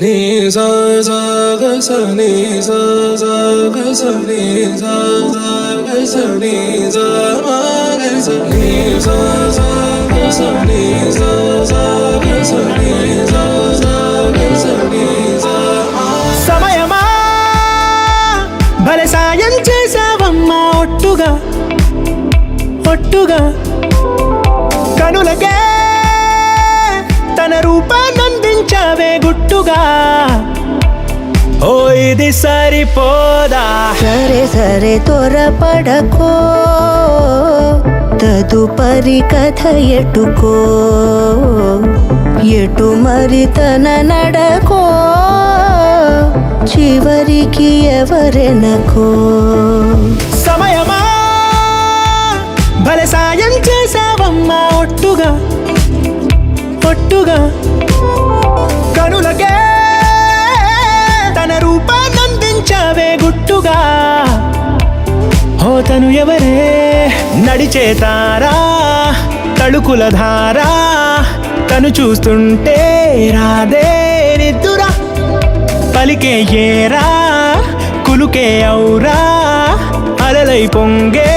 నీ సా సా గ స నీ సా సా గ స నీ సా సా గ స నీ సా మా గ స నీ సా సా గ స నీ సా సా గ స నీ సా సా గ స నీ సా మా. సమయమా భలే సాయం చేసావమ్మా ఒట్టుగా ఒట్టుగా కనులకే తన రూపాన్నందించావే గుట్టుగా. ఓ ఇది సరిపోదా? సరే సరే త్వరపడకో, తదుపరి కథ ఎటుకో, ఎటు మరి తన నడకో, చివరికి ఎవరెనకో. సమయమా భలే సాయం చేసావమ్మా ఒట్టుగా ఒట్టుగా కనులకే తన రూపాన్నందించావే గుట్టుగా. ఓ తను ఎవరే? నడిచే తారా, తళుకుల ధారా, తను చూస్తుంటే రాదే నిద్దురా. పలికే ఏరా, కులుకే ఔరా, అలలై పొంగే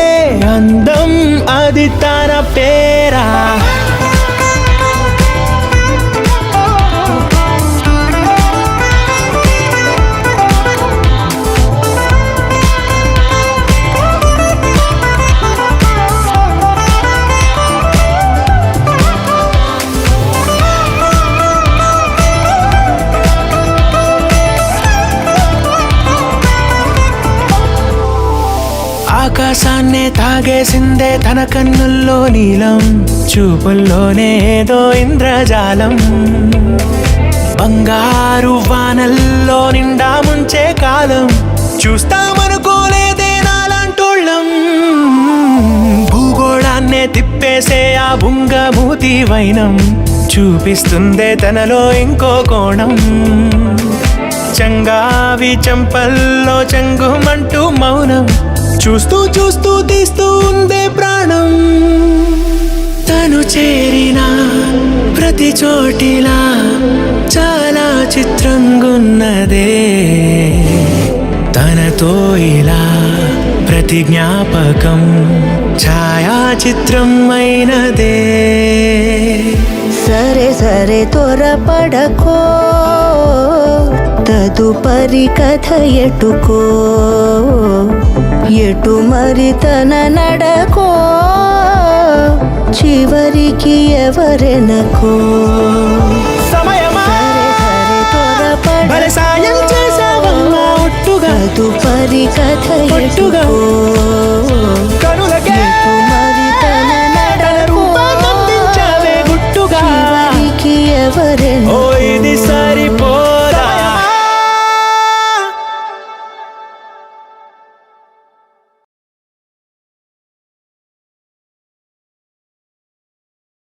అందం అది తన పేరా. ఆకాశాన్నే తాగేసిందే తన కన్నుల్లో నీలం, చూపుల్లోనే ఏదో ఇంద్రజాలం. బంగారు వానల్లో నిండా ముంచే కాలం, చూస్తామనుకోలేదే నాలాంటోళ్ళం. భూగోళాన్నే తిప్పేసే ఆ బుంగమూతి వైనం, చూపిస్తుందే తనలో ఇంకో కోణం. చంగావి చంపల్లో చంగుమంటూ మౌనం, చూస్తూ చూస్తూ తీస్తూ ఉందే ప్రాణం. తను చేరిన ప్రతి చోటిలా చాలా చిత్రంగున్నదే, తనతో ఇలా ప్రతి జ్ఞాపకం ఛాయాచిత్రం అయినదే. సరే సరే త్వరపడకో, తదుపరి కథ ఎటుకో, ఎటు మరి తన నడకో, చివరికి ఎవరెనకో. సమయమా భలే సాయం చేసావమ్మా ఒట్టుగా తదుపరి కథ ఒట్టుగా ఎటుకో, కనులకే ఎటు మరి తన తన నడకో, రూపాన్నందించావే గుట్టుగా. చివరికి ఎవరెనకో.